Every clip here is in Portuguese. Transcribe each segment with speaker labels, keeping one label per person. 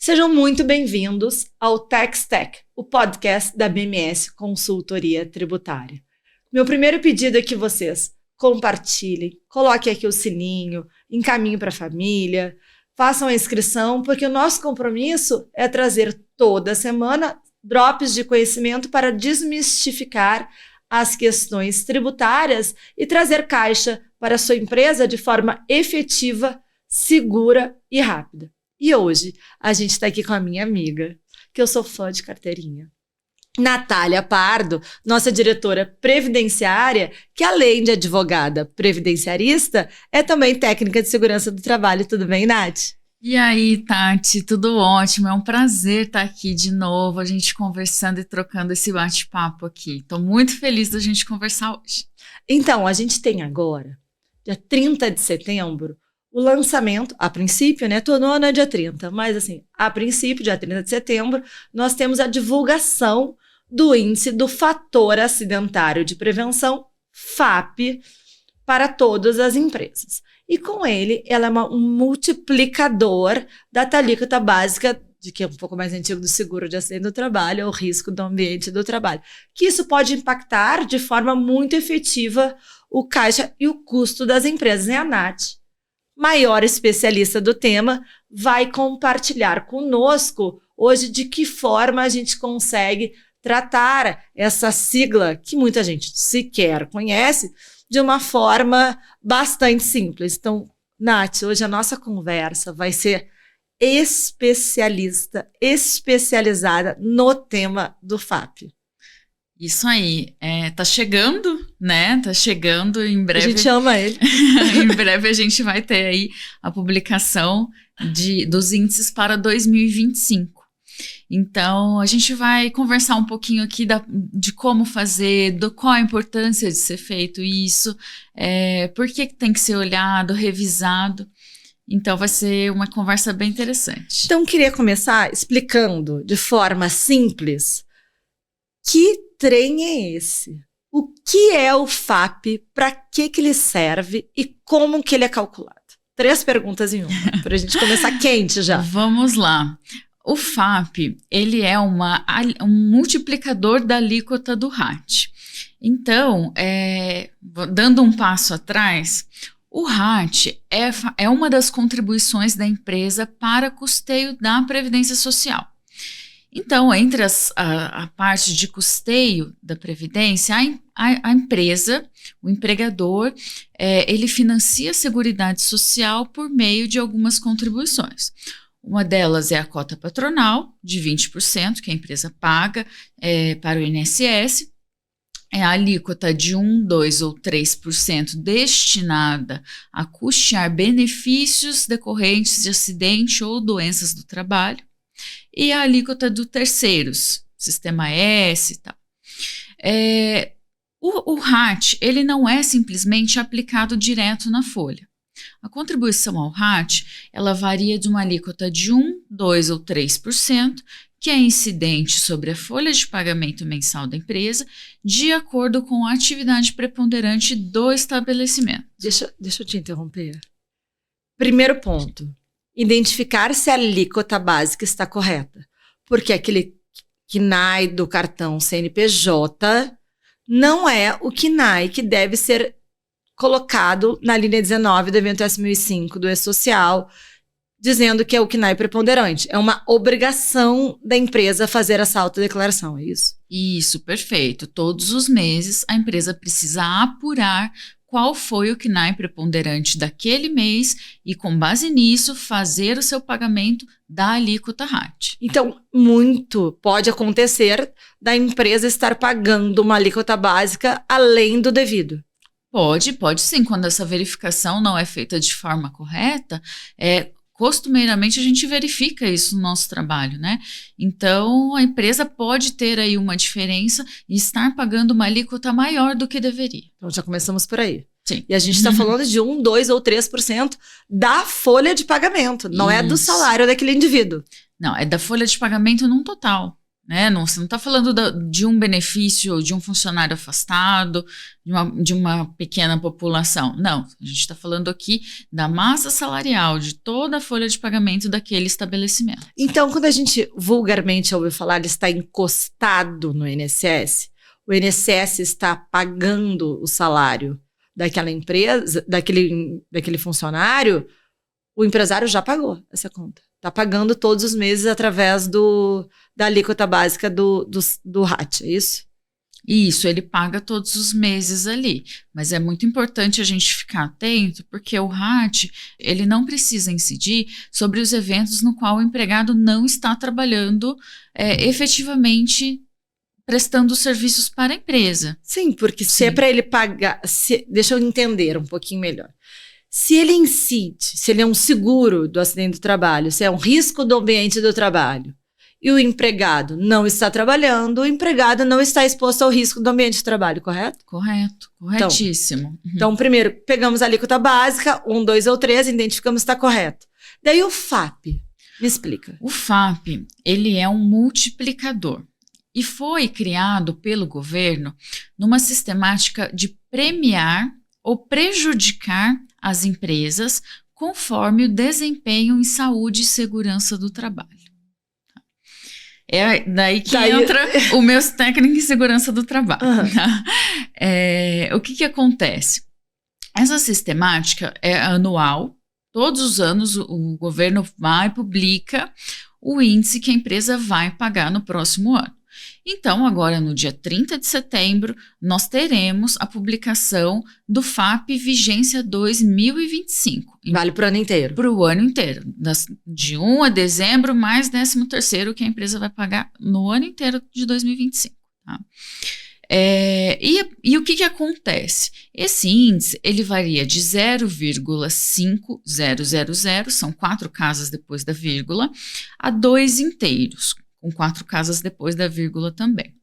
Speaker 1: Sejam muito bem-vindos ao TaxTech, o podcast da BMS Consultoria Tributária. Meu primeiro pedido é que vocês compartilhem, coloquem aqui o sininho, encaminhem para a família, façam a inscrição, porque o nosso compromisso é trazer toda semana drops de conhecimento para desmistificar as questões tributárias e trazer caixa para a sua empresa de forma efetiva, segura e rápida. E hoje a gente está aqui com a minha amiga, que eu sou fã de carteirinha, Natália Pardo, nossa diretora previdenciária, que além de advogada previdenciarista, é também técnica de segurança do trabalho. Tudo bem, Nath?
Speaker 2: E aí, Tati, tudo ótimo, é um prazer estar aqui de novo, a gente conversando e trocando esse bate-papo aqui. Estou muito feliz da gente conversar hoje.
Speaker 1: Então, a gente tem agora, dia 30 de setembro, o lançamento, a princípio, né? Todo ano é dia 30, mas assim, a princípio, dia 30 de setembro, nós temos a divulgação do índice do fator acidentário de prevenção, FAP, para todas as empresas. E com ele, ela é um multiplicador da alíquota básica, de que é um pouco mais antigo, do seguro de acidente do trabalho, ou risco do ambiente do trabalho. Que isso pode impactar de forma muito efetiva o caixa e o custo das empresas. E a Nath, maior especialista do tema, vai compartilhar conosco hoje de que forma a gente consegue tratar essa sigla que muita gente sequer conhece, de uma forma bastante simples. Então, Nath, hoje a nossa conversa vai ser especializada no tema do FAP.
Speaker 2: Isso aí, tá chegando, né? Tá chegando em breve.
Speaker 1: A gente ama ele.
Speaker 2: Em breve a gente vai ter aí a publicação dos índices para 2025. Então, a gente vai conversar um pouquinho aqui de como fazer, qual a importância de ser feito isso, por que tem que ser olhado, revisado. Então, vai ser uma conversa bem interessante.
Speaker 1: Então, queria começar explicando de forma simples que trem é esse? O que é o FAP, para que ele serve e como que ele é calculado? 3 perguntas em uma, para a gente começar quente já.
Speaker 2: Vamos lá. O FAP, ele é um multiplicador da alíquota do RAT. Então, dando um passo atrás, o RAT é uma das contribuições da empresa para custeio da Previdência Social. Então, entre a parte de custeio da Previdência, a empresa, o empregador, ele financia a Seguridade Social por meio de algumas contribuições. Uma delas é a cota patronal, de 20%, que a empresa paga para o INSS. É a alíquota de 1%, 2% ou 3% destinada a custear benefícios decorrentes de acidente ou doenças do trabalho. E a alíquota do terceiros, Sistema S e tal. O RAT, ele não é simplesmente aplicado direto na folha. A contribuição ao RAT, ela varia de uma alíquota de 1%, 2% ou 3%, que é incidente sobre a folha de pagamento mensal da empresa, de acordo com a atividade preponderante do estabelecimento.
Speaker 1: Deixa eu te interromper. Primeiro ponto, identificar se a alíquota básica está correta, porque aquele KNAI do cartão CNPJ não é o KNAI que deve ser colocado na linha 19 do evento S1005 do E-Social, dizendo que é o KNAI preponderante. É uma obrigação da empresa fazer essa autodeclaração, é isso?
Speaker 2: Isso, perfeito. Todos os meses a empresa precisa apurar qual foi o KNAI preponderante daquele mês e, com base nisso, fazer o seu pagamento da alíquota RAT.
Speaker 1: Então, muito pode acontecer da empresa estar pagando uma alíquota básica além do devido.
Speaker 2: Pode sim. Quando essa verificação não é feita de forma correta, costumeiramente a gente verifica isso no nosso trabalho, né? Então, a empresa pode ter aí uma diferença e estar pagando uma alíquota maior do que deveria.
Speaker 1: Então, já começamos por aí.
Speaker 2: Sim.
Speaker 1: E a gente está falando de 1%, 2% ou 3% da folha de pagamento, não é do salário daquele indivíduo.
Speaker 2: Não, é da folha de pagamento num total. né? Não, você não está falando de um benefício de um funcionário afastado, de uma pequena população. Não, a gente está falando aqui da massa salarial, de toda a folha de pagamento daquele estabelecimento.
Speaker 1: Então, quando a gente vulgarmente ouve falar, ele está encostado no INSS, o INSS está pagando o salário daquela empresa, daquele funcionário, o empresário já pagou essa conta. Está pagando todos os meses através da alíquota básica do RAT, é isso?
Speaker 2: Isso, ele paga todos os meses ali. Mas é muito importante a gente ficar atento, porque o RAT, ele não precisa incidir sobre os eventos no qual o empregado não está trabalhando efetivamente prestando serviços para a empresa.
Speaker 1: Sim, porque se é para ele pagar... deixa eu entender um pouquinho melhor. Se ele incide, se ele é um seguro do acidente do trabalho, se é um risco do ambiente do trabalho, e o empregado não está trabalhando, o empregado não está exposto ao risco do ambiente de trabalho, correto?
Speaker 2: Correto, corretíssimo.
Speaker 1: Então, primeiro, pegamos a alíquota básica, 1, 2 ou 3, identificamos se está correto. Daí o FAP, me explica.
Speaker 2: O FAP, ele é um multiplicador e foi criado pelo governo numa sistemática de premiar ou prejudicar as empresas conforme o desempenho em saúde e segurança do trabalho. É daí que entra o meu técnico em segurança do trabalho. Tá? O que acontece? Essa sistemática é anual. Todos os anos o governo vai e publica o índice que a empresa vai pagar no próximo ano. Então, agora no dia 30 de setembro, nós teremos a publicação do FAP Vigência 2025.
Speaker 1: Vale para o ano inteiro.
Speaker 2: Para o ano inteiro. De 1 a dezembro, mais 13º que a empresa vai pagar no ano inteiro de 2025. Tá? E o que acontece? Esse índice, ele varia de 0,5000, são 4 casas depois da vírgula, a 2 inteiros, com 4 casas depois da vírgula também.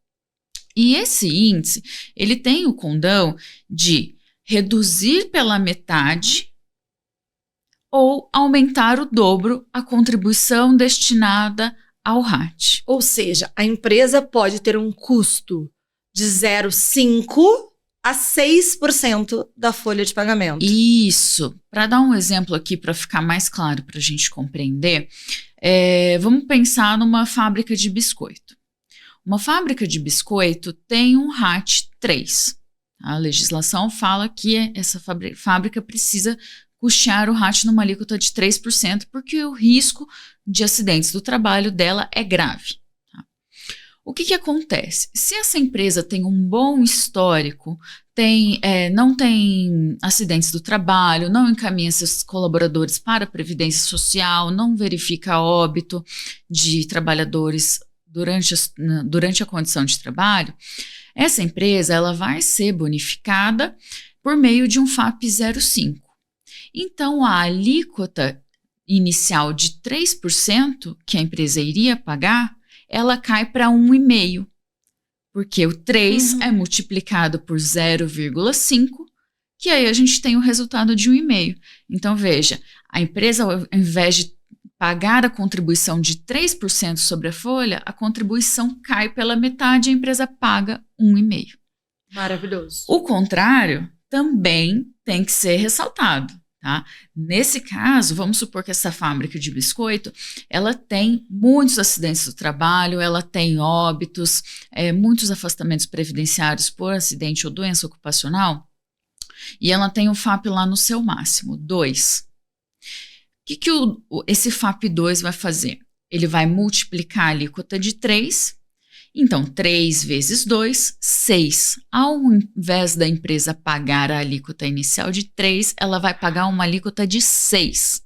Speaker 2: E esse índice, ele tem o condão de reduzir pela metade ou aumentar o dobro a contribuição destinada ao RAT.
Speaker 1: Ou seja, a empresa pode ter um custo de 0,5% a 6% da folha de pagamento.
Speaker 2: Isso. Para dar um exemplo aqui, para ficar mais claro para a gente compreender, vamos pensar numa fábrica de biscoito. Uma fábrica de biscoito tem um RAT 3. A legislação fala que essa fábrica precisa custear o RAT numa alíquota de 3%, porque o risco de acidentes do trabalho dela é grave. Tá? O que acontece? Se essa empresa tem um bom histórico, não tem acidentes do trabalho, não encaminha seus colaboradores para a Previdência Social, não verifica óbito de trabalhadores durante a condição de trabalho, essa empresa ela vai ser bonificada por meio de um FAP 0,5. Então, a alíquota inicial de 3% que a empresa iria pagar, ela cai para 1,5%, porque o 3 é multiplicado por 0,5, que aí a gente tem o resultado de 1,5%. Então, veja, a empresa, ao invés de pagar a contribuição de 3% sobre a folha, a contribuição cai pela metade e a empresa paga 1,5%.
Speaker 1: Maravilhoso.
Speaker 2: O contrário também tem que ser ressaltado. Tá? Nesse caso, vamos supor que essa fábrica de biscoito, ela tem muitos acidentes do trabalho, ela tem óbitos, muitos afastamentos previdenciários por acidente ou doença ocupacional, e ela tem o FAP lá no seu máximo, 2. O que esse FAP 2 vai fazer? Ele vai multiplicar a alíquota de 3, então 3 vezes 2, 6. Ao invés da empresa pagar a alíquota inicial de 3, ela vai pagar uma alíquota de 6.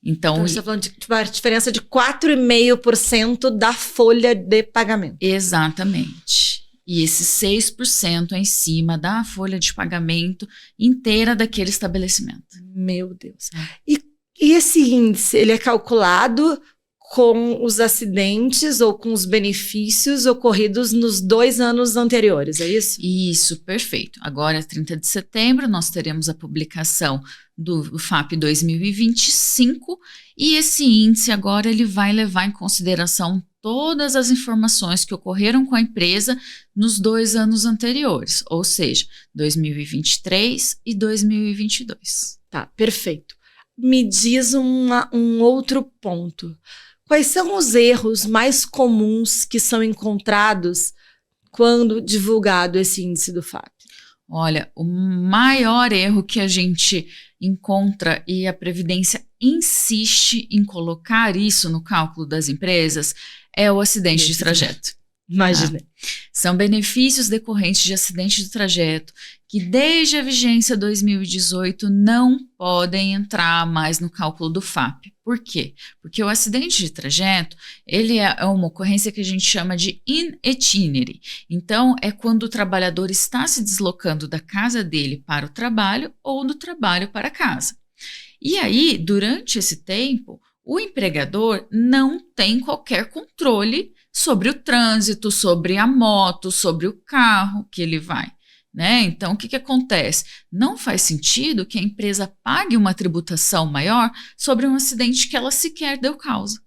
Speaker 2: Então
Speaker 1: você está falando de uma diferença de 4,5% da folha de pagamento.
Speaker 2: Exatamente. E esse 6% é em cima da folha de pagamento inteira daquele estabelecimento.
Speaker 1: Meu Deus. E esse índice, ele é calculado com os acidentes ou com os benefícios ocorridos nos 2 anos anteriores, é isso?
Speaker 2: Isso, perfeito. Agora, 30 de setembro, nós teremos a publicação do FAP 2025 e esse índice agora ele vai levar em consideração todas as informações que ocorreram com a empresa nos 2 anos anteriores, ou seja, 2023 e 2022.
Speaker 1: Tá, perfeito. Me diz um outro ponto. Quais são os erros mais comuns que são encontrados quando divulgado esse índice do FAP?
Speaker 2: Olha, o maior erro que a gente encontra e a Previdência insiste em colocar isso no cálculo das empresas é o acidente de trajeto.
Speaker 1: Imagina.
Speaker 2: São benefícios decorrentes de acidente de trajeto que desde a vigência 2018 não podem entrar mais no cálculo do FAP. Por quê? Porque o acidente de trajeto, ele é uma ocorrência que a gente chama de in itinere. Então, é quando o trabalhador está se deslocando da casa dele para o trabalho ou do trabalho para casa. E aí, durante esse tempo, o empregador não tem qualquer controle sobre o trânsito, sobre a moto, sobre o carro que ele vai, né? Então, o que acontece? Não faz sentido que a empresa pague uma tributação maior sobre um acidente que ela sequer deu causa.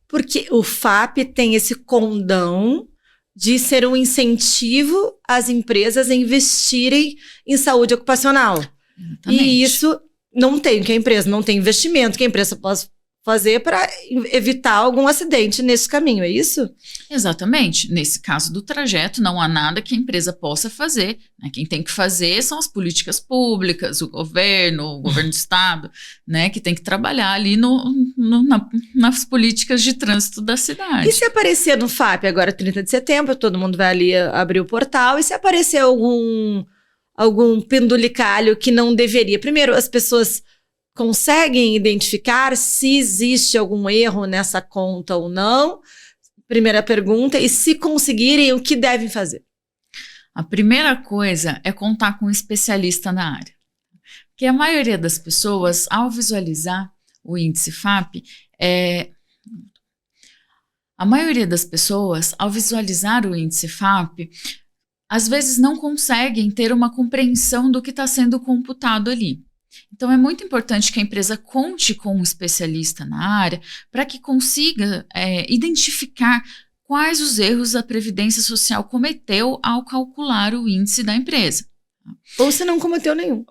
Speaker 1: Porque o FAP tem esse condão de ser um incentivo às empresas a investirem em saúde ocupacional.
Speaker 2: Exatamente.
Speaker 1: E isso não tem, que a empresa não tem investimento, que a empresa possa fazer para evitar algum acidente nesse caminho, é isso?
Speaker 2: Exatamente. Nesse caso do trajeto, não há nada que a empresa possa fazer, né? Quem tem que fazer são as políticas públicas, o governo do estado, né? Que tem que trabalhar ali nas políticas de trânsito da cidade.
Speaker 1: E se aparecer no FAP agora, 30 de setembro, todo mundo vai ali abrir o portal, e se aparecer algum pendulicalho que não deveria? Primeiro, as pessoas conseguem identificar se existe algum erro nessa conta ou não? Primeira pergunta. E se conseguirem, o que devem fazer?
Speaker 2: A primeira coisa é contar com um especialista na área. Porque a maioria das pessoas, ao visualizar o índice FAP, às vezes não conseguem ter uma compreensão do que está sendo computado ali. Então, é muito importante que a empresa conte com um especialista na área para que consiga identificar quais os erros a Previdência Social cometeu ao calcular o índice da empresa.
Speaker 1: Ou se não cometeu nenhum.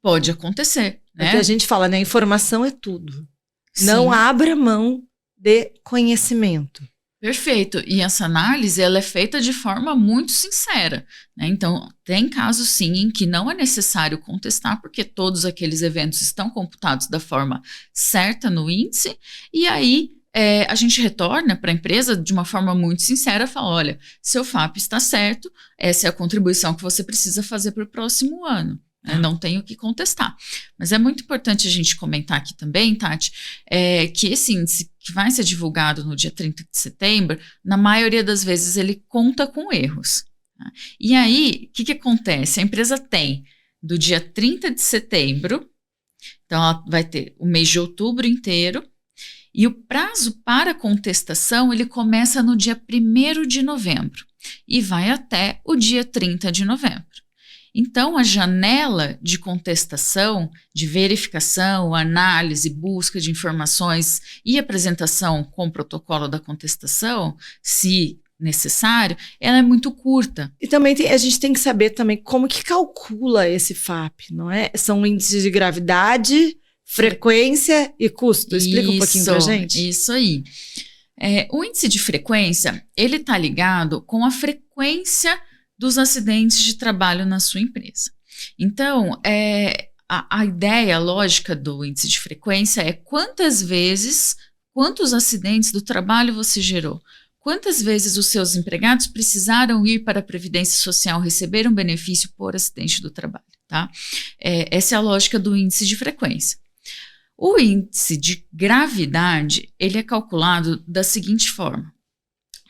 Speaker 2: Pode acontecer. Né?
Speaker 1: Porque a gente fala, né? Informação é tudo.
Speaker 2: Sim.
Speaker 1: Não abra mão de conhecimento.
Speaker 2: Perfeito. E essa análise ela é feita de forma muito sincera, né? Então, tem casos sim em que não é necessário contestar, porque todos aqueles eventos estão computados da forma certa no índice, e aí a gente retorna para a empresa de uma forma muito sincera, fala, olha, seu FAP está certo, essa é a contribuição que você precisa fazer para o próximo ano. Não tenho o que contestar. Mas é muito importante a gente comentar aqui também, Tati, que esse índice que vai ser divulgado no dia 30 de setembro, na maioria das vezes ele conta com erros. Tá? E aí, o que acontece? A empresa tem do dia 30 de setembro, então ela vai ter o mês de outubro inteiro, e o prazo para contestação ele começa no dia 1º de novembro e vai até o dia 30 de novembro. Então, a janela de contestação, de verificação, análise, busca de informações e apresentação com o protocolo da contestação, se necessário, ela é muito curta.
Speaker 1: E também a gente tem que saber também como que calcula esse FAP, não é? São índices de gravidade, frequência e custo. Explica um pouquinho pra gente.
Speaker 2: Isso aí. O índice de frequência, ele está ligado com a frequência dos acidentes de trabalho na sua empresa. Então, a ideia, a lógica do índice de frequência é quantos acidentes do trabalho você gerou, quantas vezes os seus empregados precisaram ir para a Previdência Social receber um benefício por acidente do trabalho, tá? Essa é a lógica do índice de frequência. O índice de gravidade, ele é calculado da seguinte forma.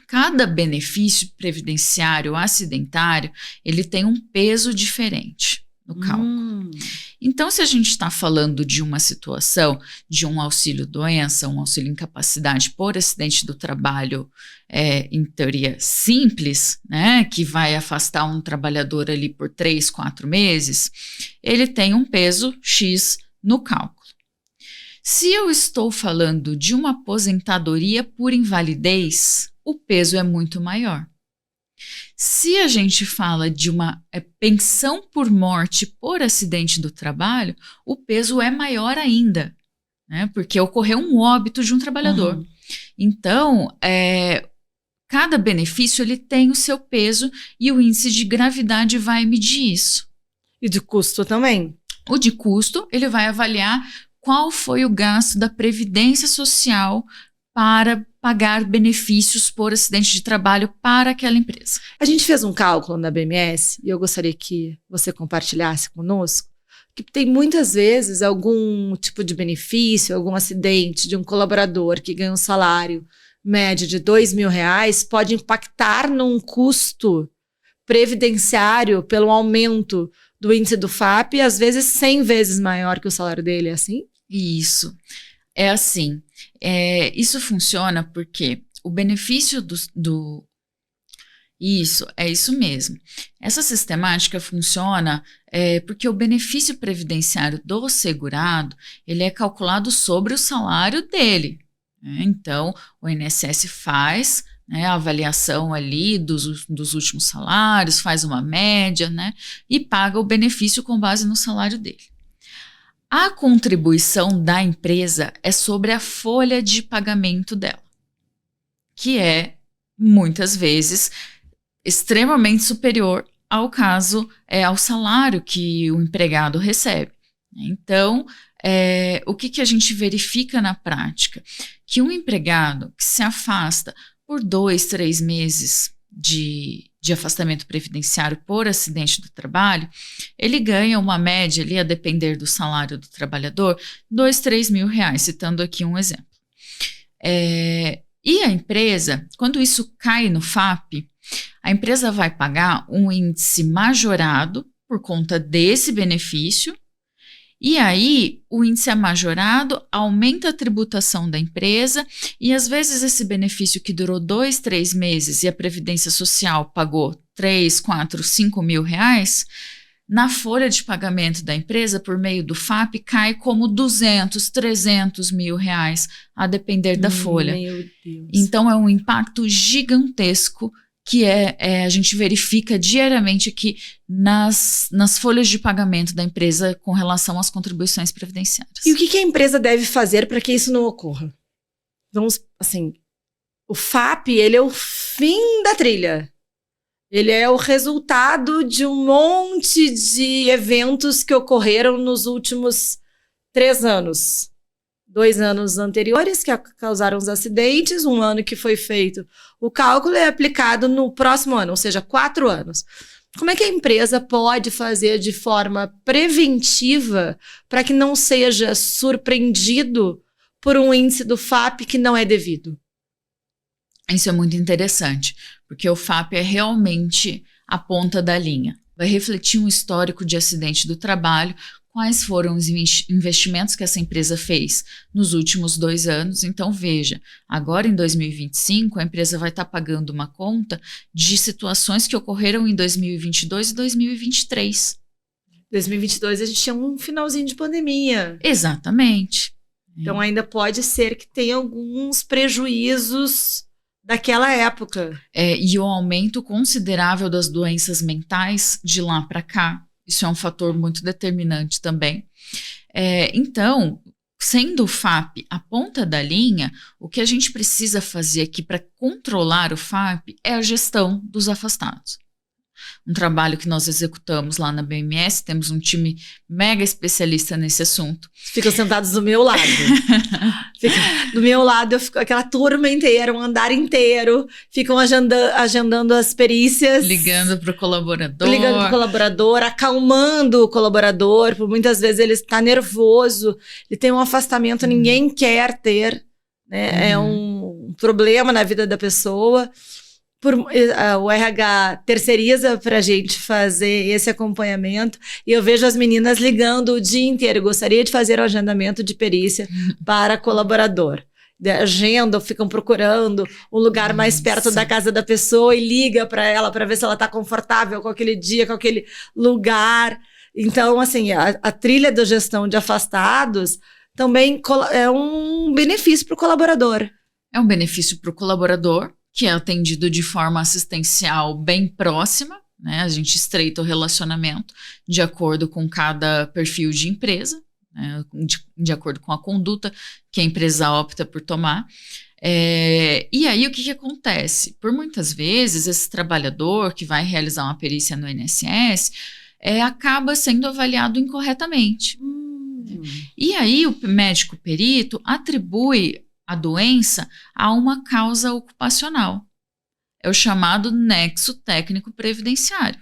Speaker 2: Cada benefício previdenciário acidentário, ele tem um peso diferente no cálculo. Então, se a gente está falando de uma situação de um auxílio-doença, um auxílio-incapacidade por acidente do trabalho, em teoria simples, né, que vai afastar um trabalhador ali por 3, 4 meses, ele tem um peso X no cálculo. Se eu estou falando de uma aposentadoria por invalidez, o peso é muito maior. Se a gente fala de uma pensão por morte por acidente do trabalho, o peso é maior ainda, né? Porque ocorreu um óbito de um trabalhador.
Speaker 1: Uhum.
Speaker 2: Então, cada benefício ele tem o seu peso e o índice de gravidade vai medir isso.
Speaker 1: E de custo também.
Speaker 2: O de custo, ele vai avaliar qual foi o gasto da Previdência Social para pagar benefícios por acidente de trabalho para aquela empresa.
Speaker 1: A gente fez um cálculo na BMS e eu gostaria que você compartilhasse conosco, que tem muitas vezes algum tipo de benefício, algum acidente de um colaborador que ganha um salário médio de R$2.000 pode impactar num custo previdenciário pelo aumento do índice do FAP, às vezes 100 vezes maior que o salário dele, é assim?
Speaker 2: Isso, é assim. Isso funciona porque o benefício Isso, é isso mesmo. Essa sistemática funciona porque o benefício previdenciário do segurado, ele é calculado sobre o salário dele, né? Então, o INSS faz, né, a avaliação ali dos últimos salários, faz uma média, né, e paga o benefício com base no salário dele. A contribuição da empresa é sobre a folha de pagamento dela, que é, muitas vezes, extremamente superior ao ao salário que o empregado recebe. Então, o que a gente verifica na prática? Que um empregado que se afasta por 2, 3 meses de afastamento previdenciário por acidente do trabalho, ele ganha uma média ali, a depender do salário do trabalhador, R$2, R$3.000, citando aqui um exemplo. E a empresa, quando isso cai no FAP, a empresa vai pagar um índice majorado por conta desse benefício, e aí o índice majorado aumenta a tributação da empresa e às vezes esse benefício que durou 2, 3 meses e a Previdência Social pagou 3, 4, 5 mil reais, na folha de pagamento da empresa por meio do FAP cai como 200, 300 mil reais, a depender da folha.
Speaker 1: Meu Deus.
Speaker 2: Então é um impacto gigantesco que a gente verifica diariamente aqui nas folhas de pagamento da empresa com relação às contribuições previdenciárias.
Speaker 1: E o que a empresa deve fazer para que isso não ocorra? Vamos, assim, o FAP, ele é o fim da trilha. Ele é o resultado de um monte de eventos que ocorreram nos últimos 3 anos. 2 anos anteriores que causaram os acidentes, 1 ano que foi feito o cálculo é aplicado no próximo ano, ou seja, 4 anos. Como é que a empresa pode fazer de forma preventiva para que não seja surpreendido por um índice do FAP que não é devido?
Speaker 2: Isso é muito interessante, porque o FAP é realmente a ponta da linha. Vai refletir um histórico de acidente do trabalho, quais foram os investimentos que essa empresa fez nos últimos 2 anos. Então, veja, agora em 2025, a empresa vai estar pagando uma conta de situações que ocorreram em 2022 e 2023.
Speaker 1: 2022 a gente tinha um finalzinho de pandemia.
Speaker 2: Exatamente.
Speaker 1: Então, ainda pode ser que tenha alguns prejuízos daquela época.
Speaker 2: E o aumento considerável das doenças mentais de lá para cá. Isso é um fator muito determinante também. Então, sendo o FAP a ponta da linha, o que a gente precisa fazer aqui para controlar o FAP é a gestão dos afastados. Um trabalho que nós executamos lá na BMS, temos um time mega especialista nesse assunto.
Speaker 1: Ficam sentados do meu lado. Do meu lado, eu fico aquela turma inteira, um andar inteiro, ficam agendando as perícias.
Speaker 2: Ligando para o
Speaker 1: colaborador, acalmando o colaborador, por muitas vezes ele está nervoso, ele tem um afastamento, ninguém quer ter, né? É um problema na vida da pessoa. O RH terceiriza para a gente fazer esse acompanhamento e eu vejo as meninas ligando o dia inteiro. Gostaria de fazer o agendamento de perícia para colaborador. Agendam, ficam procurando um lugar mais perto da casa da pessoa e liga para ela para ver se ela está confortável com aquele dia, com aquele lugar. Então, assim, a trilha da gestão de afastados também é um benefício para o colaborador.
Speaker 2: É um benefício para o colaborador, que é atendido de forma assistencial bem próxima, né? A gente estreita o relacionamento de acordo com cada perfil de empresa, né? De acordo com a conduta que a empresa opta por tomar. E aí o que acontece? Por muitas vezes, esse trabalhador que vai realizar uma perícia no INSS acaba sendo avaliado incorretamente. E aí o médico perito atribui a doença a uma causa ocupacional. É o chamado nexo técnico previdenciário.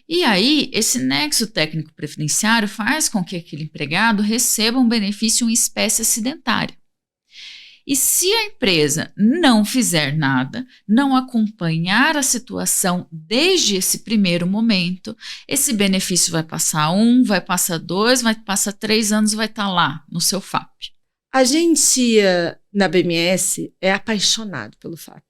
Speaker 2: E aí, esse nexo técnico previdenciário faz com que aquele empregado receba um benefício em espécie acidentária. E se a empresa não fizer nada, não acompanhar a situação desde esse primeiro momento, esse benefício vai passar 1, vai passar 2, vai passar 3 anos, vai estar lá no seu FAP.
Speaker 1: A gente, na BMS, é apaixonado pelo FAP.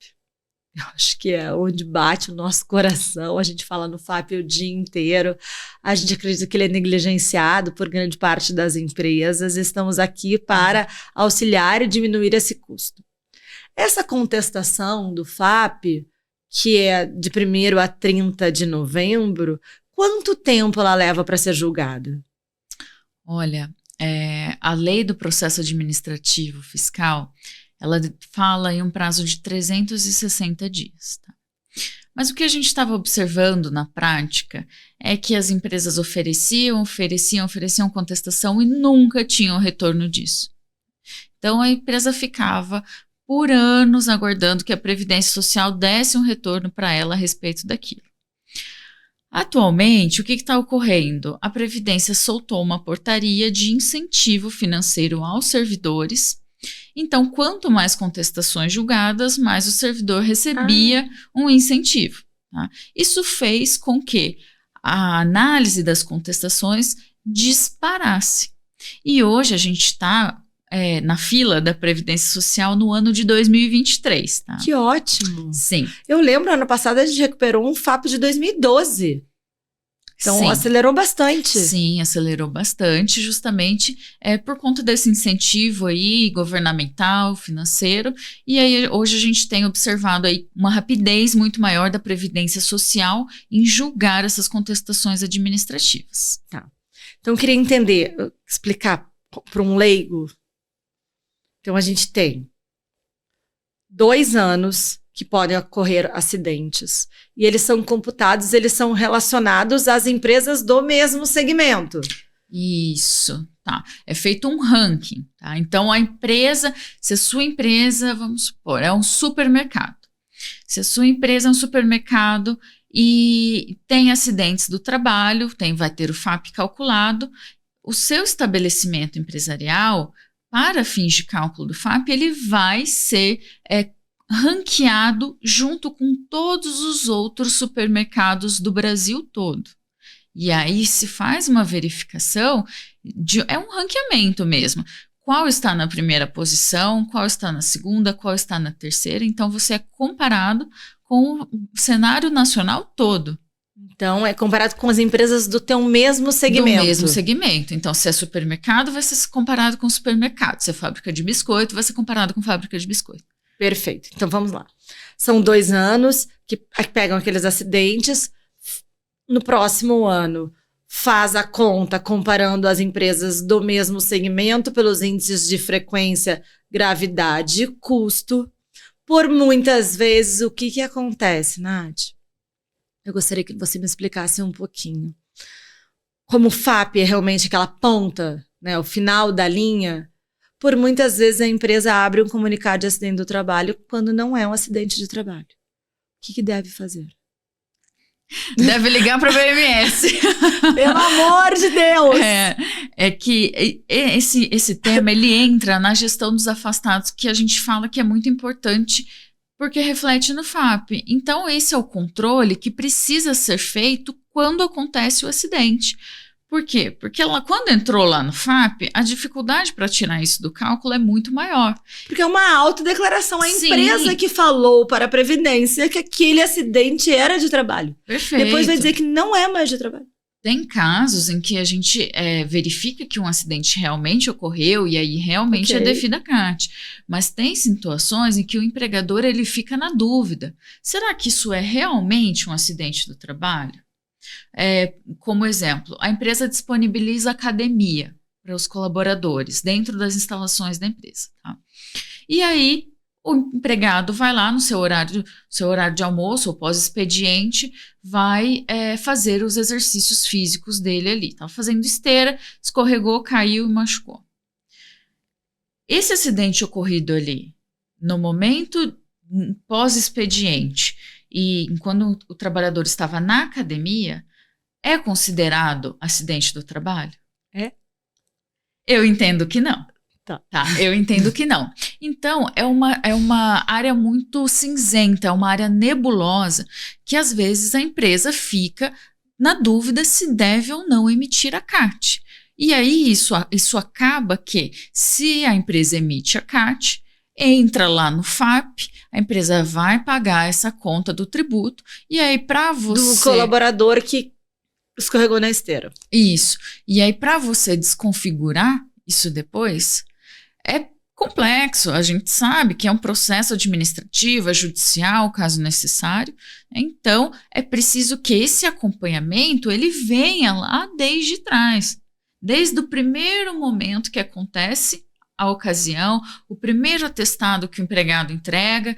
Speaker 1: Eu acho que é onde bate o nosso coração. A gente fala no FAP o dia inteiro. A gente acredita que ele é negligenciado por grande parte das empresas. Estamos aqui para auxiliar e diminuir esse custo. Essa contestação do FAP, que é de 1º a 30 de novembro, quanto tempo ela leva para ser julgada?
Speaker 2: Olha, a lei do processo administrativo fiscal, ela fala em um prazo de 360 dias. Tá? Mas o que a gente estava observando na prática é que as empresas ofereciam contestação e nunca tinham retorno disso. Então, a empresa ficava por anos aguardando que a Previdência Social desse um retorno para ela a respeito daquilo. Atualmente, o que está ocorrendo? A Previdência soltou uma portaria de incentivo financeiro aos servidores. Então, quanto mais contestações julgadas, mais o servidor recebia um incentivo. Tá? Isso fez com que a análise das contestações disparasse. E hoje a gente está na fila da Previdência Social no ano de 2023. Tá?
Speaker 1: Que ótimo!
Speaker 2: Sim.
Speaker 1: Eu lembro, ano passado a gente recuperou um FAP de 2012. Então,
Speaker 2: Sim.
Speaker 1: Acelerou bastante.
Speaker 2: Sim, acelerou bastante, justamente por conta desse incentivo aí governamental, financeiro. E aí, hoje a gente tem observado aí uma rapidez muito maior da Previdência Social em julgar essas contestações administrativas.
Speaker 1: Tá. Então, eu queria entender, explicar para um leigo. Então, a gente tem 2 anos que podem ocorrer acidentes. E eles são computados, eles são relacionados às empresas do mesmo segmento.
Speaker 2: Isso, tá. É feito um ranking, tá? Então, a empresa, se a sua empresa, vamos supor, é um supermercado. Se a sua empresa é um supermercado e tem acidentes do trabalho, vai ter o FAP calculado, o seu estabelecimento empresarial, para fins de cálculo do FAP, ele vai ser ranqueado junto com todos os outros supermercados do Brasil todo. E aí se faz uma verificação, é um ranqueamento mesmo. Qual está na primeira posição, qual está na segunda, qual está na terceira. Então você é comparado com o cenário nacional todo.
Speaker 1: Então, é comparado com as empresas do teu mesmo segmento.
Speaker 2: Do mesmo segmento. Então, se é supermercado, vai ser comparado com supermercado. Se é fábrica de biscoito, vai ser comparado com fábrica de biscoito.
Speaker 1: Perfeito. Então, vamos lá. São 2 anos que pegam aqueles acidentes. No próximo ano, faz a conta comparando as empresas do mesmo segmento pelos índices de frequência, gravidade e custo. Por muitas vezes, o que acontece, Nath? Eu gostaria que você me explicasse um pouquinho. Como o FAP é realmente aquela ponta, né, o final da linha, por muitas vezes a empresa abre um comunicado de acidente do trabalho quando não é um acidente de trabalho. O que deve fazer?
Speaker 2: Deve ligar para a BMS.
Speaker 1: Pelo amor de Deus!
Speaker 2: É que esse tema, ele entra na gestão dos afastados, que a gente fala que é muito importante, porque reflete no FAP. Então, esse é o controle que precisa ser feito quando acontece o acidente. Por quê? Porque quando entrou lá no FAP, a dificuldade para tirar isso do cálculo é muito maior.
Speaker 1: Porque é uma autodeclaração. A
Speaker 2: Sim.
Speaker 1: empresa que falou para a Previdência que aquele acidente era de trabalho.
Speaker 2: Perfeito.
Speaker 1: Depois vai dizer que não é mais de trabalho.
Speaker 2: Tem casos em que a gente verifica que um acidente realmente ocorreu e aí realmente é devida a CAT. Mas tem situações em que o empregador ele fica na dúvida. Será que isso é realmente um acidente do trabalho? Como exemplo, a empresa disponibiliza academia para os colaboradores dentro das instalações da empresa. Tá? E aí o empregado vai lá no seu horário de almoço ou pós-expediente, vai fazer os exercícios físicos dele ali. Estava fazendo esteira, escorregou, caiu e machucou. Esse acidente ocorrido ali, no momento pós-expediente e quando o trabalhador estava na academia, é considerado acidente do trabalho?
Speaker 1: É?
Speaker 2: Eu entendo que não.
Speaker 1: Tá,
Speaker 2: eu entendo que não. Então, é uma área muito cinzenta, é uma área nebulosa, que às vezes a empresa fica na dúvida se deve ou não emitir a CAT. E aí, isso acaba que, se a empresa emite a CAT, entra lá no FAP, a empresa vai pagar essa conta do tributo, e aí para você...
Speaker 1: Do colaborador que escorregou na esteira.
Speaker 2: Isso. E aí para você desconfigurar isso depois... É complexo, a gente sabe que é um processo administrativo, judicial, caso necessário. Então, é preciso que esse acompanhamento ele venha lá desde trás. Desde o primeiro momento que acontece a ocasião, o primeiro atestado que o empregado entrega,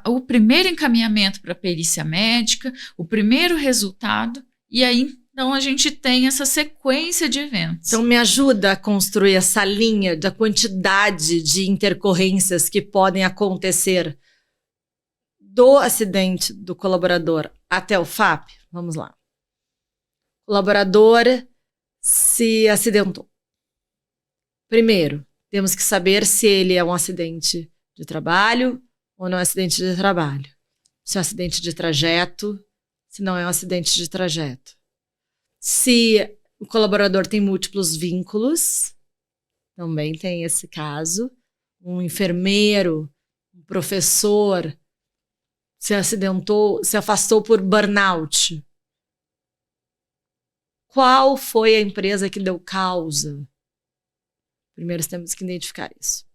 Speaker 2: o primeiro encaminhamento para a perícia médica, o primeiro resultado, e aí... Então, a gente tem essa sequência de eventos.
Speaker 1: Então, me ajuda a construir essa linha da quantidade de intercorrências que podem acontecer do acidente do colaborador até o FAP? Vamos lá. O colaborador se acidentou. Primeiro, temos que saber se ele é um acidente de trabalho ou não é um acidente de trabalho. Se é um acidente de trajeto, se não é um acidente de trajeto. Se o colaborador tem múltiplos vínculos, também tem esse caso. Um enfermeiro, um professor se acidentou, se afastou por burnout. Qual foi a empresa que deu causa? Primeiro temos que identificar isso.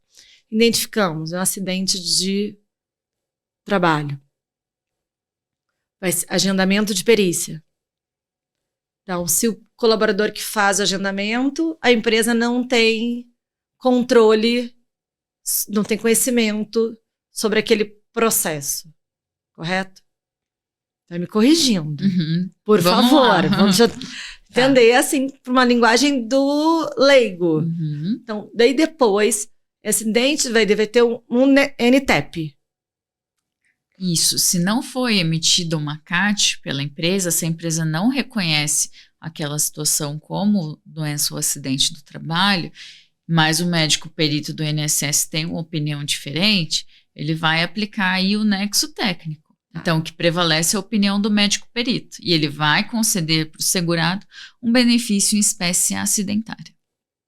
Speaker 1: Identificamos, é um acidente de trabalho. Agendamento de perícia. Então, se o colaborador que faz o agendamento, a empresa não tem controle, não tem conhecimento sobre aquele processo, correto? Está me corrigindo, por favor. Vamos entender assim, por uma linguagem do leigo. Então, daí depois, esse acidente deve ter um NTEP.
Speaker 2: Isso, se não foi emitida uma CAT pela empresa, se a empresa não reconhece aquela situação como doença ou acidente do trabalho, mas o médico perito do INSS tem uma opinião diferente, ele vai aplicar aí o nexo técnico. Então, o que prevalece é a opinião do médico perito, e ele vai conceder para o segurado um benefício em espécie acidentária.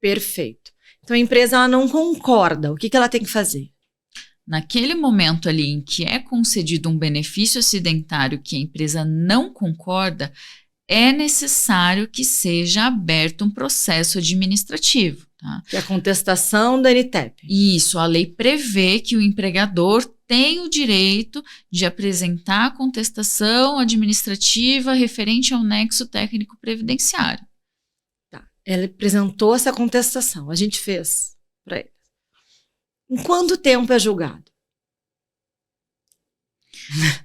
Speaker 1: Perfeito. Então, a empresa ela não concorda, o que ela tem que fazer?
Speaker 2: Naquele momento ali em que é concedido um benefício acidentário que a empresa não concorda, é necessário que seja aberto um processo administrativo. Tá?
Speaker 1: Que é a contestação da NTEP.
Speaker 2: Isso, a lei prevê que o empregador tem o direito de apresentar a contestação administrativa referente ao nexo técnico previdenciário.
Speaker 1: Tá. Ela apresentou essa contestação, a gente fez para ele. Em quanto tempo é julgado?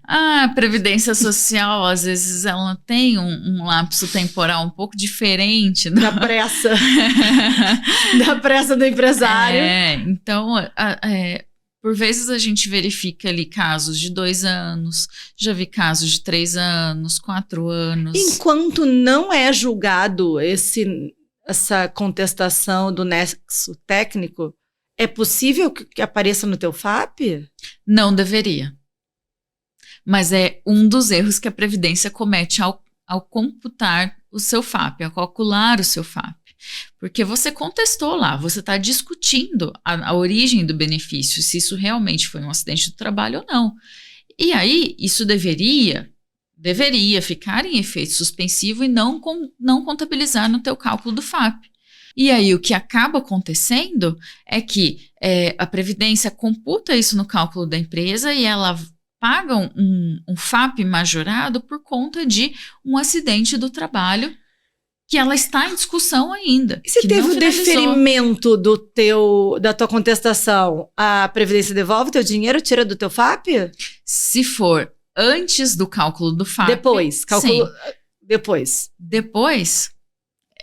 Speaker 2: A Previdência Social, às vezes, ela tem um lapso temporal um pouco diferente.
Speaker 1: Da pressa. Da pressa do empresário.
Speaker 2: Então, por vezes a gente verifica ali casos de 2 anos, já vi casos de 3 anos, 4 anos.
Speaker 1: Enquanto não é julgado essa contestação do nexo técnico, é possível que apareça no teu FAP?
Speaker 2: Não deveria. Mas é um dos erros que a Previdência comete ao computar o seu FAP, ao calcular o seu FAP. Porque você contestou lá, você está discutindo a origem do benefício, se isso realmente foi um acidente do trabalho ou não. E aí, isso deveria, deveria ficar em efeito suspensivo e não contabilizar no teu cálculo do FAP. E aí o que acaba acontecendo é que a Previdência computa isso no cálculo da empresa e ela paga um FAP majorado por conta de um acidente do trabalho que ela está em discussão ainda.
Speaker 1: E se teve o deferimento da tua contestação, a Previdência devolve o teu dinheiro, tira do teu FAP?
Speaker 2: Se for antes do cálculo do FAP. Depois,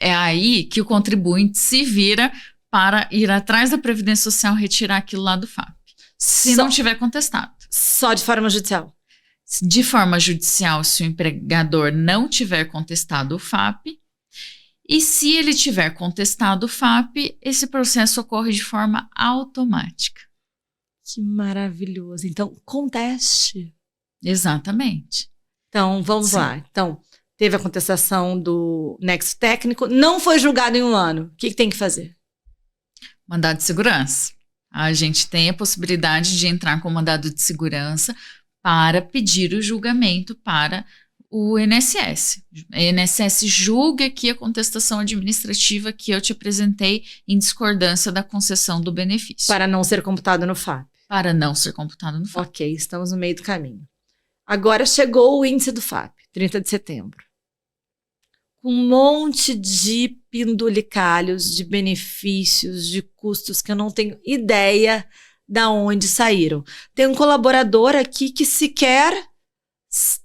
Speaker 2: é aí que o contribuinte se vira para ir atrás da Previdência Social retirar aquilo lá do FAP. Se não tiver contestado.
Speaker 1: Só de forma judicial?
Speaker 2: De forma judicial, se o empregador não tiver contestado o FAP. E se ele tiver contestado o FAP, esse processo ocorre de forma automática.
Speaker 1: Que maravilhoso. Então, conteste.
Speaker 2: Exatamente.
Speaker 1: Então, vamos lá. Então, teve a contestação do nexo técnico, não foi julgado em 1 ano. O que tem que fazer?
Speaker 2: Mandado de segurança. A gente tem a possibilidade de entrar com mandado de segurança para pedir o julgamento para o INSS. O INSS julga aqui a contestação administrativa que eu te apresentei em discordância da concessão do benefício.
Speaker 1: Para não ser computado no FAP.
Speaker 2: Para não ser computado no FAP.
Speaker 1: Ok, estamos no meio do caminho. Agora chegou o índice do FAP, 30 de setembro. Um monte de pendulicalhos, de benefícios, de custos que eu não tenho ideia de onde saíram. Tem um colaborador aqui que sequer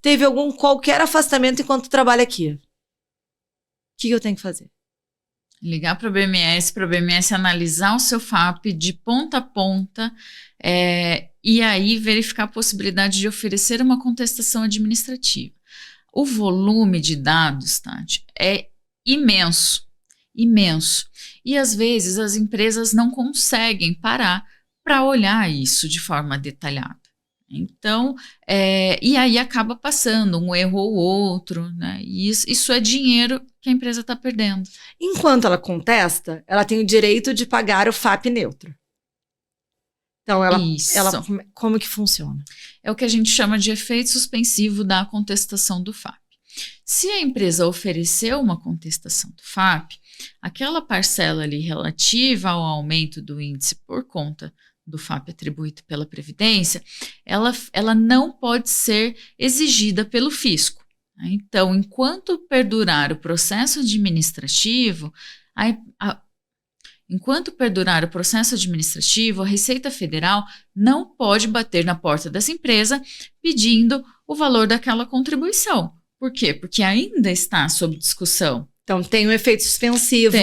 Speaker 1: teve qualquer afastamento enquanto trabalha aqui. O que eu tenho que fazer?
Speaker 2: Ligar para o BMS analisar o seu FAP de ponta a ponta e aí verificar a possibilidade de oferecer uma contestação administrativa. O volume de dados, Tati, é imenso, imenso. E às vezes as empresas não conseguem parar para olhar isso de forma detalhada. Então, e aí acaba passando um erro ou outro, né? E isso é dinheiro que a empresa está perdendo.
Speaker 1: Enquanto ela contesta, ela tem o direito de pagar o FAP neutro. Então, ela como que funciona?
Speaker 2: É o que a gente chama de efeito suspensivo da contestação do FAP. Se a empresa ofereceu uma contestação do FAP, aquela parcela ali relativa ao aumento do índice por conta do FAP atribuído pela Previdência, ela não pode ser exigida pelo fisco. Então, enquanto perdurar o processo administrativo, a Receita Federal não pode bater na porta dessa empresa pedindo o valor daquela contribuição. Por quê? Porque ainda está sob discussão.
Speaker 1: Então, tem o efeito suspensivo,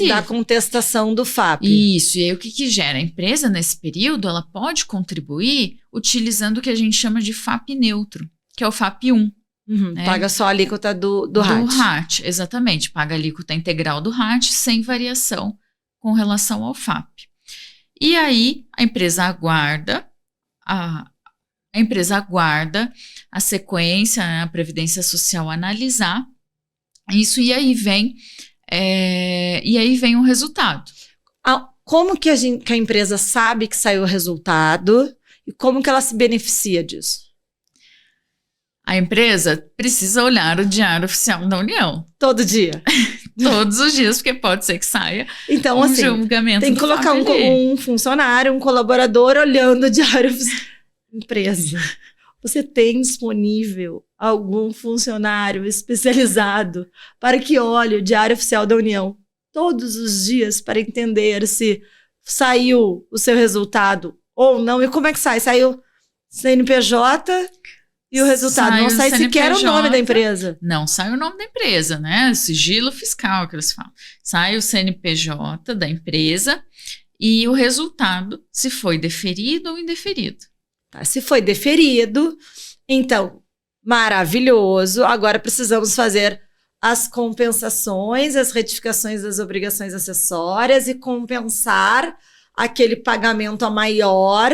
Speaker 1: da contestação do FAP.
Speaker 2: Isso, e aí o que gera? A empresa, nesse período, ela pode contribuir utilizando o que a gente chama de FAP neutro, que é o FAP 1.
Speaker 1: Né? Paga só a alíquota do RAT.
Speaker 2: Do RAT, exatamente. Paga a alíquota integral do RAT sem variação com relação ao FAP. E aí, a empresa aguarda a sequência, a Previdência Social analisar isso e aí vem o resultado.
Speaker 1: Como que a empresa sabe que saiu o resultado e como que ela se beneficia disso?
Speaker 2: A empresa precisa olhar o Diário Oficial da União.
Speaker 1: Todo dia?
Speaker 2: Todos os dias, porque pode ser que saia
Speaker 1: julgamento. Tem que colocar um funcionário, um colaborador olhando o Diário Oficial. Empresa, você tem disponível algum funcionário especializado para que olhe o Diário Oficial da União todos os dias para entender se saiu o seu resultado ou não? E como é que sai? Saiu CNPJ e o resultado não sai sequer o nome da empresa.
Speaker 2: Não sai o nome da empresa, né? Sigilo fiscal que eles falam. Sai o CNPJ da empresa e o resultado, se foi deferido ou indeferido.
Speaker 1: Tá, se foi deferido, então, maravilhoso. Agora precisamos fazer as compensações, as retificações das obrigações acessórias e compensar aquele pagamento a maior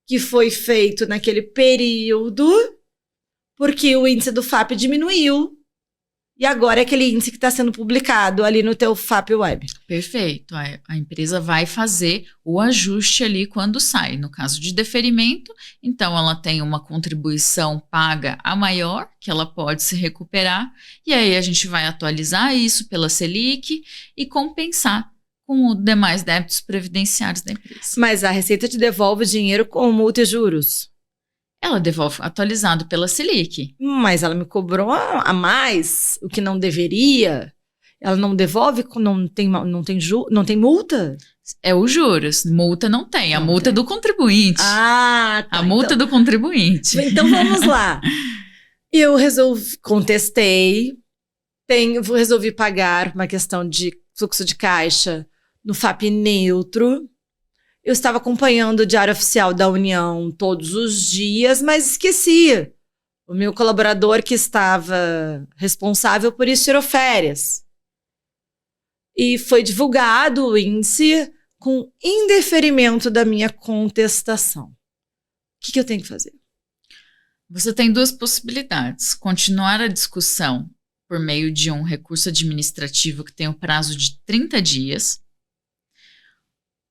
Speaker 1: que foi feito naquele período, porque o índice do FAP diminuiu e agora é aquele índice que está sendo publicado ali no teu FAP Web.
Speaker 2: Perfeito. A empresa vai fazer o ajuste ali quando sai. No caso de deferimento, então ela tem uma contribuição paga a maior, que ela pode se recuperar, e aí a gente vai atualizar isso pela Selic e compensar com os demais débitos previdenciários da empresa.
Speaker 1: Mas a Receita te devolve o dinheiro com multa e juros.
Speaker 2: Ela devolve atualizado pela Selic.
Speaker 1: Mas ela me cobrou a mais, o que não deveria. Ela não devolve, não tem multa?
Speaker 2: É os juros. Multa não tem. A
Speaker 1: Não
Speaker 2: multa
Speaker 1: tem.
Speaker 2: é do contribuinte.
Speaker 1: Ah, tá.
Speaker 2: A multa do contribuinte.
Speaker 1: Então vamos lá. Eu contestei, resolvi pagar uma questão de fluxo de caixa no FAP neutro. Eu estava acompanhando o Diário Oficial da União todos os dias, mas esqueci. O meu colaborador que estava responsável por isso tirou férias. E foi divulgado o índice com indeferimento da minha contestação. O que eu tenho que fazer?
Speaker 2: Você tem duas possibilidades. Continuar a discussão por meio de um recurso administrativo que tem um prazo de 30 dias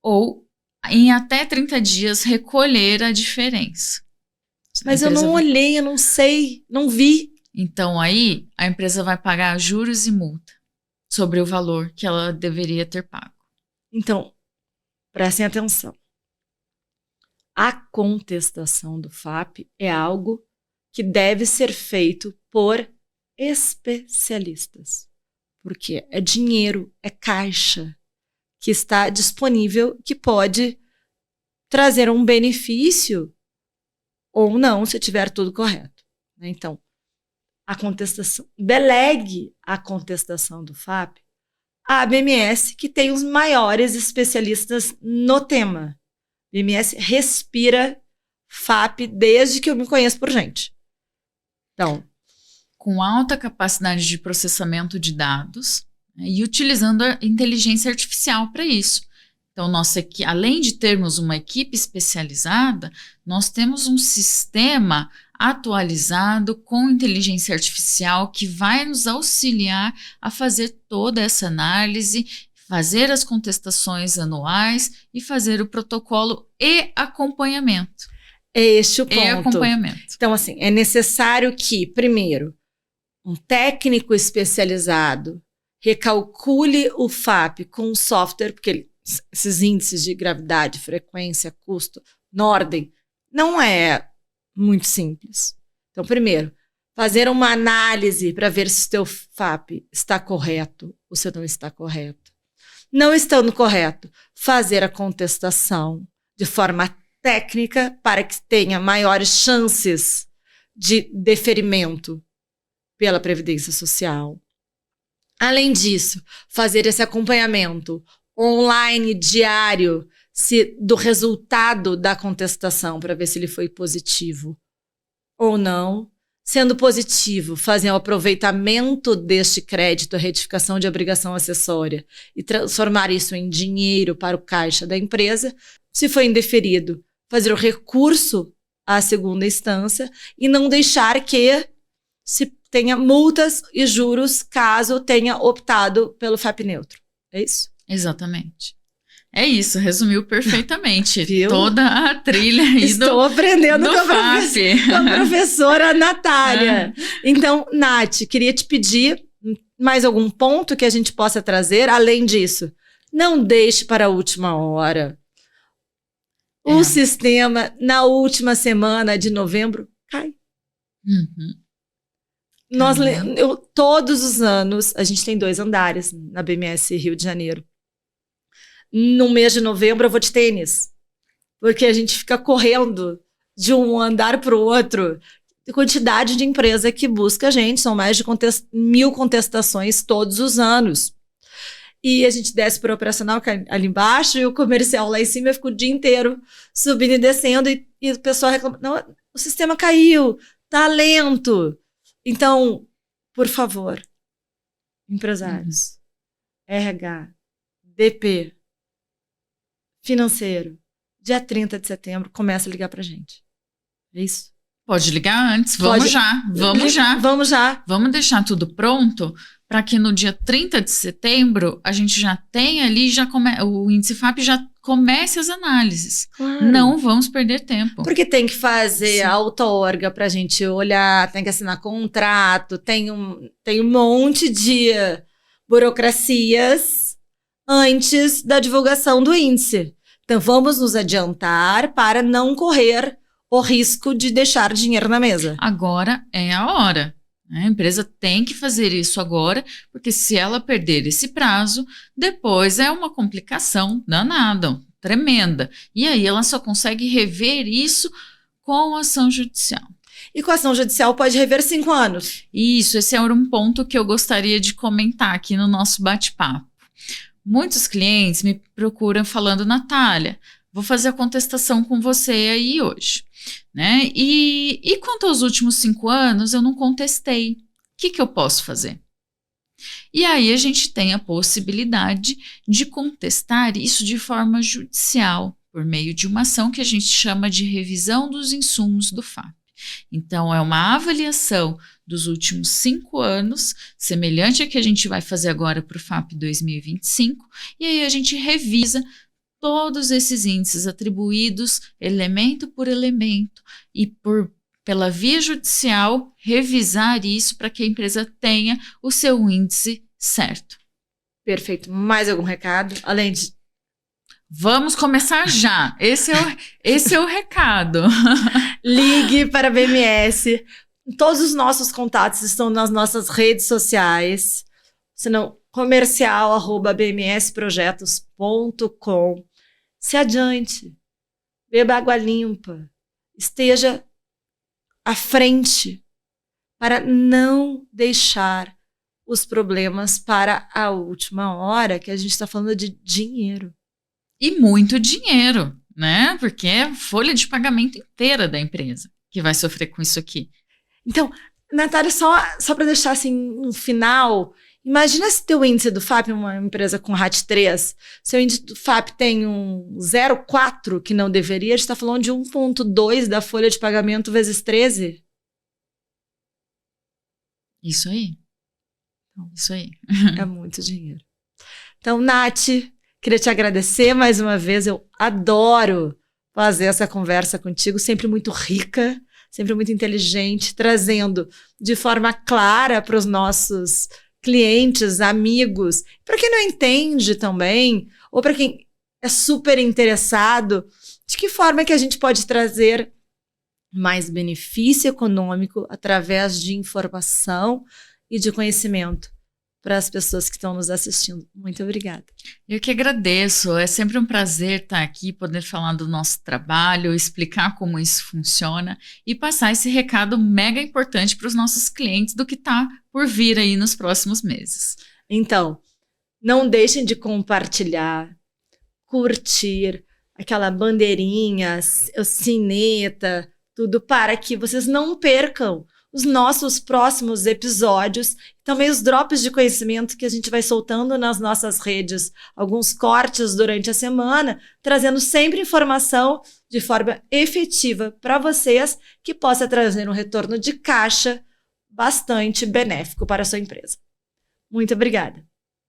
Speaker 2: ou em até 30 dias recolher a diferença.
Speaker 1: Mas eu não olhei, eu não sei, não vi.
Speaker 2: Então aí a empresa vai pagar juros e multa sobre o valor que ela deveria ter pago.
Speaker 1: Então, prestem atenção. A contestação do FAP é algo que deve ser feito por especialistas. Porque é dinheiro, é caixa que está disponível, que pode trazer um benefício ou não, se tiver tudo correto. Então, a contestação, delegue a contestação do FAP à BMS, que tem os maiores especialistas no tema. BMS respira FAP desde que eu me conheço por gente. Então,
Speaker 2: com alta capacidade de processamento de dados, né, e utilizando a inteligência artificial para isso. Então, além de termos uma equipe especializada, nós temos um sistema atualizado com inteligência artificial que vai nos auxiliar a fazer toda essa análise, fazer as contestações anuais e fazer o protocolo e acompanhamento.
Speaker 1: é este o ponto.
Speaker 2: E acompanhamento.
Speaker 1: Então, assim, é necessário que, primeiro, um técnico especializado recalcule o FAP com o software, porque esses índices de gravidade, frequência, custo, na ordem, não é muito simples. Então, primeiro, fazer uma análise para ver se o teu FAP está correto ou se não está correto. Não estando correto, fazer a contestação de forma técnica para que tenha maiores chances de deferimento pela Previdência Social. Além disso, fazer esse acompanhamento online, diário, do resultado da contestação, para ver se ele foi positivo ou não. Sendo positivo, fazer o aproveitamento deste crédito, a retificação de obrigação acessória e transformar isso em dinheiro para o caixa da empresa. Se foi indeferido, fazer o recurso à segunda instância e não deixar que se tenha multas e juros caso tenha optado pelo FAP neutro. É isso?
Speaker 2: Exatamente. É isso, resumiu perfeitamente.
Speaker 1: Viu?
Speaker 2: Toda a trilha aí
Speaker 1: Estou aprendendo
Speaker 2: do
Speaker 1: com a professora Natália. Então, Nath, queria te pedir mais algum ponto que a gente possa trazer, além disso. Não deixe para a última hora. O sistema, na última semana de novembro, cai.
Speaker 2: Uhum.
Speaker 1: Todos os anos, a gente tem 2 andares na BMS Rio de Janeiro. No mês de novembro eu vou de tênis, porque a gente fica correndo de um andar para o outro. A quantidade de empresa que busca a gente, são mais de 1.000 contestações todos os anos. E a gente desce para o operacional ali embaixo e o comercial lá em cima, eu fico o dia inteiro subindo e descendo e o pessoal reclama, não, o sistema caiu, tá lento. Então, por favor, empresários, RH, DP, financeiro, dia 30 de setembro, começa a ligar pra gente. É isso?
Speaker 2: Pode ligar antes, vamos já.
Speaker 1: Vamos já.
Speaker 2: Vamos deixar tudo pronto para que no dia 30 de setembro a gente já tenha ali, o índice FAP já comece as análises.
Speaker 1: Claro.
Speaker 2: Não vamos perder tempo.
Speaker 1: Porque tem que fazer a outorga para a gente olhar, tem que assinar contrato, tem um monte de burocracias antes da divulgação do índice. Então, vamos nos adiantar para não correr o risco de deixar dinheiro na mesa.
Speaker 2: Agora é a hora. A empresa tem que fazer isso agora, porque se ela perder esse prazo, depois é uma complicação danada, tremenda. E aí ela só consegue rever isso com ação judicial.
Speaker 1: E com ação judicial pode rever 5 anos.
Speaker 2: Isso, esse é um ponto que eu gostaria de comentar aqui no nosso bate-papo. Muitos clientes me procuram falando, Natália, vou fazer a contestação com você aí hoje, né? E quanto aos últimos 5 anos, eu não contestei. O que eu posso fazer? E aí a gente tem a possibilidade de contestar isso de forma judicial, por meio de uma ação que a gente chama de revisão dos insumos do FAP. Então, é uma avaliação dos últimos 5 anos, semelhante a que a gente vai fazer agora para o FAP 2025, e aí a gente revisa todos esses índices atribuídos, elemento por elemento, e pela via judicial, revisar isso para que a empresa tenha o seu índice certo.
Speaker 1: Perfeito. Mais algum recado? Além de...
Speaker 2: Vamos começar já. Esse é o recado.
Speaker 1: Ligue para a BMS. Todos os nossos contatos estão nas nossas redes sociais. Se não, comercial@bmsprojetos.com. Se adiante. Beba água limpa. Esteja à frente para não deixar os problemas para a última hora, que a gente está falando de dinheiro.
Speaker 2: E muito dinheiro, né? Porque é folha de pagamento inteira da empresa que vai sofrer com isso aqui.
Speaker 1: Então, Natália, só para deixar assim um final, imagina se teu índice do FAP, uma empresa com RAT 3, seu índice do FAP tem um 0,4 que não deveria, a gente está falando de 1,2 da folha de pagamento vezes 13.
Speaker 2: Isso aí. Isso aí.
Speaker 1: É muito dinheiro. Então, Nath, queria te agradecer mais uma vez. Eu adoro fazer essa conversa contigo, sempre muito rica, sempre muito inteligente, trazendo de forma clara para os nossos clientes, amigos, para quem não entende também, ou para quem é super interessado, de que forma que a gente pode trazer mais benefício econômico através de informação e de conhecimento para as pessoas que estão nos assistindo. Muito obrigada.
Speaker 2: Eu que agradeço. É sempre um prazer estar aqui, poder falar do nosso trabalho, explicar como isso funciona e passar esse recado mega importante para os nossos clientes do que está por vir aí nos próximos meses.
Speaker 1: Então, não deixem de compartilhar, curtir, aquela bandeirinha, o sineta, tudo para que vocês não percam os nossos próximos episódios, também os drops de conhecimento que a gente vai soltando nas nossas redes, alguns cortes durante a semana, trazendo sempre informação de forma efetiva para vocês, que possa trazer um retorno de caixa bastante benéfico para a sua empresa. Muito obrigada.